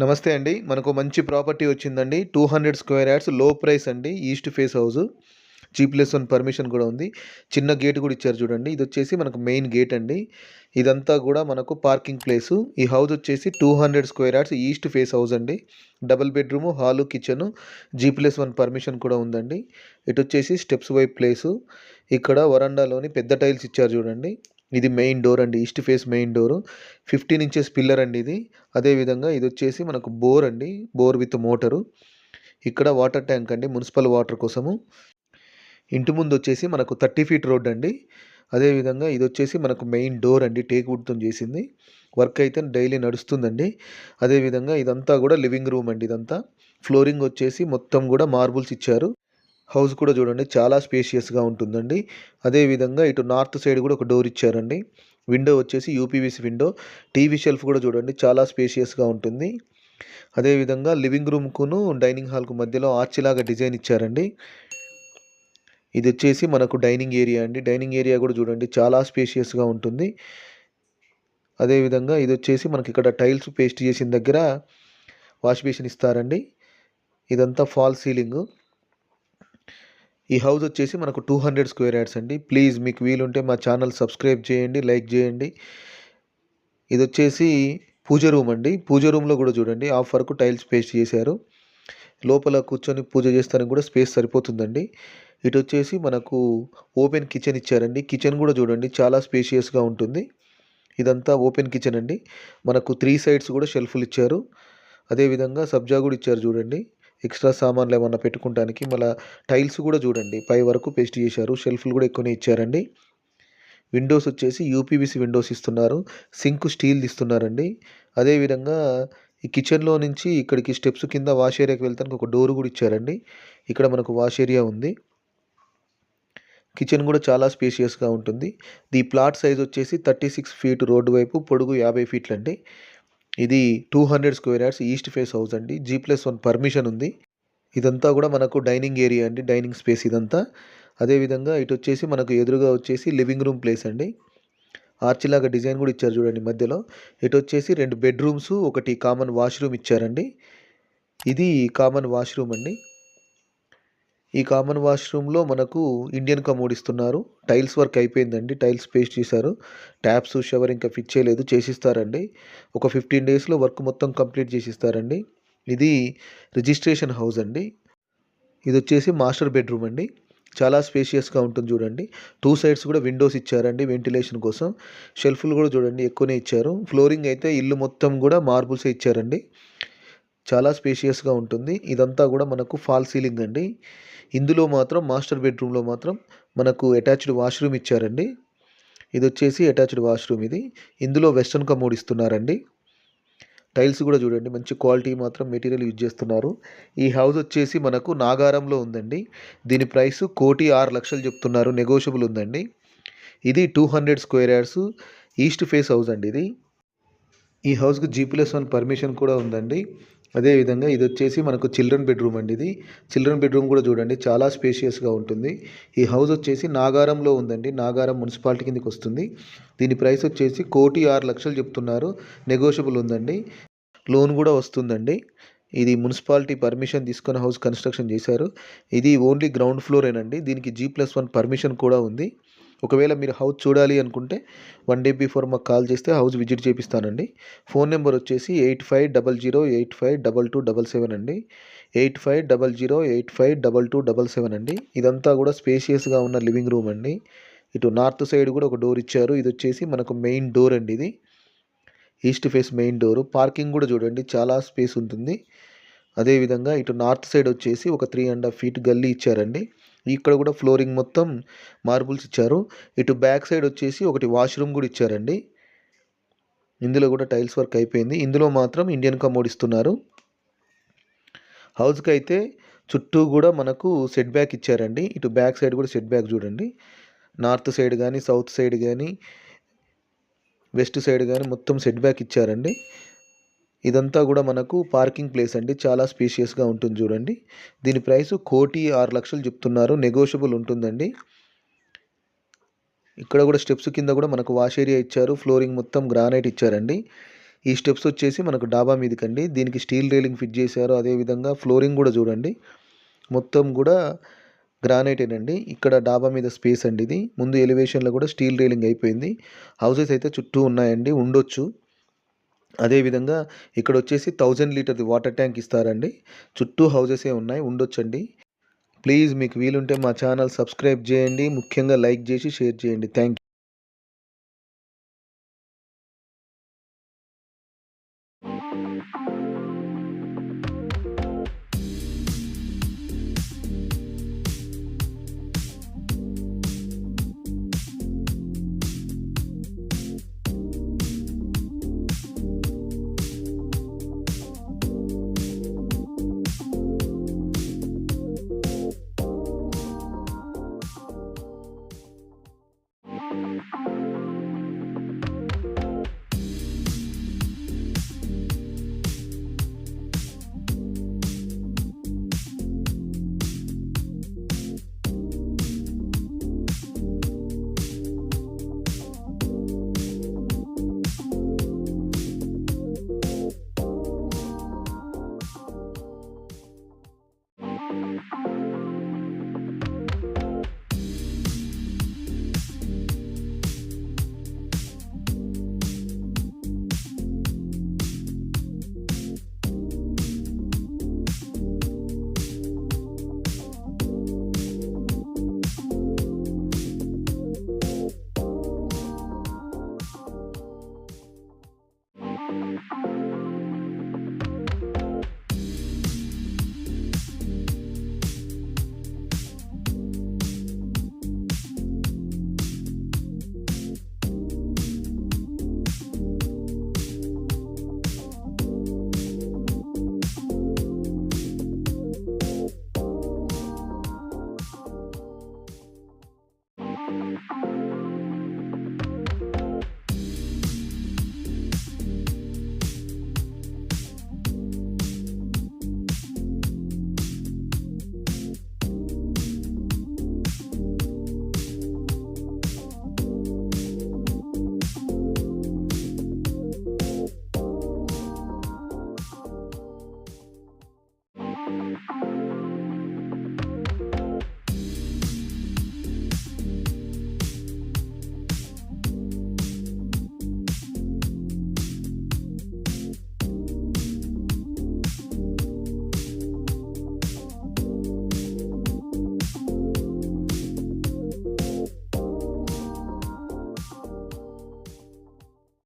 నమస్తే అండి. మనకు మంచి ప్రాపర్టీ వచ్చిందండి. 200 స్క్వేర్ యార్డ్స్ లో ప్రైస్ అండి. East face house. G+1 permission కూడా ఉంది. చిన్న గేట్ కూడా ఇచ్చారు చూడండి. ఇది వచ్చేసి మనకు మెయిన్ గేట్ అండి. ఇదంతా కూడా మనకు పార్కింగ్ ప్లేసు. ఈ హౌస్ వచ్చేసి 200 square yards east face house అండి. Double bedroom, hall, kitchen, G+1 permission కూడా ఉందండి. ఇటు వచ్చేసి స్టెప్స్ వైపు ప్లేసు. ఇక్కడ వరండాలోని పెద్ద టైల్స్ ఇచ్చారు చూడండి. ఇది మెయిన్ డోర్ అండి. East face main door. 15 inches pillar అండి ఇది. అదేవిధంగా ఇది వచ్చేసి మనకు బోర్ అండి. Bore with motor. ఇక్కడ వాటర్ ట్యాంక్ అండి, మున్సిపల్ వాటర్ కోసము. ఇంటి ముందు వచ్చేసి మనకు 30 ఫీట్ రోడ్ అండి. అదేవిధంగా ఇది వచ్చేసి మనకు మెయిన్ డోర్ అండి, టేక్ వుడ్తో చేసింది. వర్క్ అయితే డైలీ నడుస్తుందండి. అదేవిధంగా ఇదంతా కూడా లివింగ్ రూమ్ అండి. ఇదంతా ఫ్లోరింగ్ వచ్చేసి మొత్తం కూడా మార్బుల్స్ ఇచ్చారు. హౌస్ కూడా చూడండి చాలా స్పేషియస్గా ఉంటుందండి. అదేవిధంగా ఇటు నార్త్ సైడ్ కూడా ఒక డోర్ ఇచ్చారండి. విండో వచ్చేసి యూపీవీసీ విండో. టీవీ షెల్ఫ్ కూడా చూడండి చాలా స్పేషియస్గా ఉంటుంది. అదేవిధంగా లివింగ్ రూమ్కును డైనింగ్ హాల్కు మధ్యలో ఆర్చ్ లాగా డిజైన్ ఇచ్చారండి. ఇది వచ్చేసి మనకు డైనింగ్ ఏరియా అండి. డైనింగ్ ఏరియా కూడా చూడండి చాలా స్పేషియస్గా ఉంటుంది. అదేవిధంగా ఇది వచ్చేసి మనకి ఇక్కడ టైల్స్ పేస్ట్ చేసిన దగ్గర వాష్ బేసిన్ ఇస్తారండి. ఇదంతా ఫాల్ సీలింగు. ఈ హౌస్ వచ్చేసి మనకు 200 స్క్వేర్ యార్డ్స్ అండి. ప్లీజ్ మీకు వీలుంటే మా ఛానల్ సబ్స్క్రైబ్ చేయండి, లైక్ చేయండి. ఇది వచ్చేసి పూజ రూమ్ అండి. పూజ రూమ్లో కూడా చూడండి హాఫ్ వరకు టైల్స్ పేస్ట్ చేశారు. లోపల కూర్చొని పూజ చేస్తానికి కూడా స్పేస్ సరిపోతుందండి. ఇటు వచ్చేసి మనకు ఓపెన్ కిచెన్ ఇచ్చారండి. కిచెన్ కూడా చూడండి చాలా స్పేషియస్గా ఉంటుంది. ఇదంతా ఓపెన్ కిచెన్ అండి. మనకు 3 సైడ్స్ కూడా షెల్ఫ్లు ఇచ్చారు. అదేవిధంగా సబ్జా కూడా ఇచ్చారు చూడండి, ఎక్స్ట్రా సామాన్లు ఏమన్నా పెట్టుకోవడానికి. మళ్ళీ టైల్స్ కూడా చూడండి పై వరకు పేస్ట్ చేశారు. షెల్ఫ్లు కూడా ఎక్కువనే ఇచ్చారండి. విండోస్ వచ్చేసి యూపీవీసీ విండోస్ ఇస్తున్నారు. సింక్ స్టీల్ ఇస్తున్నారండి. అదేవిధంగా ఈ కిచెన్లో నుంచి ఇక్కడికి స్టెప్స్ కింద వాష్ ఏరియాకి వెళ్తానికి ఒక డోర్ కూడా ఇచ్చారండి. ఇక్కడ మనకు వాష్ ఏరియా ఉంది. కిచెన్ కూడా చాలా స్పేషియస్గా ఉంటుంది. ఈ ప్లాట్ సైజ్ వచ్చేసి 36 ఫీట్ రోడ్డు వైపు, పొడుగు 50 ఫీట్లు అండి. ఇది 200 square yards east face house అండి. G+1 పర్మిషన్ ఉంది. ఇదంతా కూడా మనకు డైనింగ్ ఏరియా అండి, డైనింగ్ స్పేస్ ఇదంతా. అదేవిధంగా ఇటు వచ్చేసి మనకు ఎదురుగా వచ్చేసి లివింగ్ రూమ్ ప్లేస్ అండి. ఆర్చ్ లాగా డిజైన్ కూడా ఇచ్చారు చూడండి మధ్యలో. ఇటు వచ్చేసి 2 బెడ్రూమ్స్, ఒకటి కామన్ వాష్రూమ్ ఇచ్చారండి. ఇది కామన్ వాష్రూమ్ అండి. ఈ కామన్ వాష్రూమ్లో మనకు ఇండియన్ కమోడ్ ఇస్తున్నారు. టైల్స్ వర్క్ అయిపోయిందండి, టైల్స్ పేస్ట్ చేశారు. ట్యాప్స్, షవర్ ఇంకా ఫిట్ చేయలేదు, చేసిస్తారండి. ఒక 15 డేస్లో వర్క్ మొత్తం కంప్లీట్ చేసిస్తారండి. ఇది రిజిస్ట్రేషన్ హౌస్ అండి. ఇది వచ్చేసి మాస్టర్ బెడ్రూమ్ అండి. చాలా స్పేషియస్గా ఉంటుంది చూడండి. 2 సైడ్స్ కూడా విండోస్ ఇచ్చారండి వెంటిలేషన్ కోసం. షెల్ఫ్లు కూడా చూడండి ఎక్కువనే ఇచ్చారు. ఫ్లోరింగ్ అయితే ఇల్లు మొత్తం కూడా మార్బుల్సే ఇచ్చారండి. చాలా స్పేషియస్గా ఉంటుంది. ఇదంతా కూడా మనకు ఫాల్ సీలింగ్ అండి. ఇందులో మాత్రం మాస్టర్ బెడ్రూమ్లో మాత్రం మనకు అటాచ్డ్ వాష్రూమ్ ఇచ్చారండి. ఇది వచ్చేసి అటాచ్డ్ వాష్రూమ్ ఇది. ఇందులో వెస్టర్న్ కమోడ్ ఇస్తున్నారండి. టైల్స్ కూడా చూడండి మంచి క్వాలిటీ మాత్రం మెటీరియల్ యూజ్ చేస్తున్నారు. ఈ హౌస్ వచ్చేసి మనకు నాగారంలో ఉందండి. దీని ప్రైస్ 1,06,00,000 చెప్తున్నారు, నెగోషియబుల్ ఉందండి. ఇది 200 square yards east face house అండి ఇది. ఈ హౌస్కి G+1 పర్మిషన్ కూడా ఉందండి. అదేవిధంగా ఇది వచ్చేసి మనకు చిల్డ్రన్ బెడ్రూమ్ అండి. ఇది చిల్డ్రన్ బెడ్రూమ్ కూడా చూడండి చాలా స్పేషియస్గా ఉంటుంది. ఈ హౌస్ వచ్చేసి నాగారంలో ఉందండి. నాగారం మున్సిపాలిటీ కిందకి వస్తుంది. దీని ప్రైస్ వచ్చేసి 1,06,00,000 చెప్తున్నారు, నెగోషియబుల్ ఉందండి. లోన్ కూడా వస్తుందండి. ఇది మున్సిపాలిటీ పర్మిషన్ తీసుకొని హౌస్ కన్స్ట్రక్షన్ చేశారు. ఇది ఓన్లీ గ్రౌండ్ ఫ్లోరేనండి. దీనికి G+1 పర్మిషన్ కూడా ఉంది. ఒకవేళ మీరు హౌస్ చూడాలి అనుకుంటే 1 డే బిఫోర్ మాకు కాల్ చేస్తే హౌస్ విజిట్ చేపిస్తానండి. ఫోన్ నెంబర్ వచ్చేసి 8500852277 అండి. 8500852277 అండి. ఇదంతా కూడా స్పేషియస్గా ఉన్న లివింగ్ రూమ్ అండి. ఇటు నార్త్ సైడ్ కూడా ఒక డోర్ ఇచ్చారు. ఇది వచ్చేసి మనకు మెయిన్ డోర్ అండి. ఇది east face main door. Parking కూడా చూడండి చాలా స్పేస్ ఉంటుంది. అదేవిధంగా ఇటు నార్త్ సైడ్ వచ్చేసి ఒక 3.5 ఫీట్ గల్లీ ఇచ్చారండి. ఇక్కడ కూడా ఫ్లోరింగ్ మొత్తం మార్బుల్స్ ఇచ్చారు. ఇటు బ్యాక్ సైడ్ వచ్చేసి ఒకటి వాష్రూమ్ కూడా ఇచ్చారండి. ఇందులో కూడా టైల్స్ వర్క్ అయిపోయింది. ఇందులో మాత్రం ఇండియన్ కమోడ్ ఇస్తున్నారు. హౌస్కి అయితే చుట్టూ కూడా మనకు సెట్ బ్యాక్ ఇచ్చారండి. ఇటు బ్యాక్ సైడ్ కూడా సెట్ బ్యాక్ చూడండి. నార్త్ సైడ్ కానీ, సౌత్ సైడ్ కానీ, వెస్ట్ సైడ్ కానీ మొత్తం సెట్ బ్యాక్ ఇచ్చారండి. ఇదంతా కూడా మనకు పార్కింగ్ ప్లేస్ అండి. చాలా స్పేషియస్గా ఉంటుంది చూడండి. దీని ప్రైస్ 1,06,00,000 చెప్తున్నారు. నెగోషియబుల్ ఉంటుందండి. ఇక్కడ కూడా స్టెప్స్ కింద కూడా మనకు వాష్ ఏరియా ఇచ్చారు. ఫ్లోరింగ్ మొత్తం గ్రానైట్ ఇచ్చారండి. ఈ స్టెప్స్ వచ్చేసి మనకు డాబా మీదకండి. దీనికి స్టీల్ రైలింగ్ ఫిట్ చేశారు. అదేవిధంగా ఫ్లోరింగ్ కూడా చూడండి, మొత్తం కూడా గ్రానైటేనండి. ఇక్కడ డాబా మీద స్పేస్ అండి ఇది. ముందు ఎలివేషన్లో కూడా స్టీల్ రైలింగ్ అయిపోయింది. హౌసెస్ అయితే చుట్టూ ఉన్నాయండి, ఉండొచ్చు. అదేవిధంగా ఇక్కడ వచ్చేసి 1000 లీటర్ది వాటర్ ట్యాంక్ ఇస్తారండి. చుట్టూ హౌసెసే ఉన్నాయి, ఉండొచ్చండి. ప్లీజ్ మీకు వీలుంటే మా ఛానల్ సబ్స్క్రైబ్ చేయండి. ముఖ్యంగా లైక్ చేసి షేర్ చేయండి. Thank you.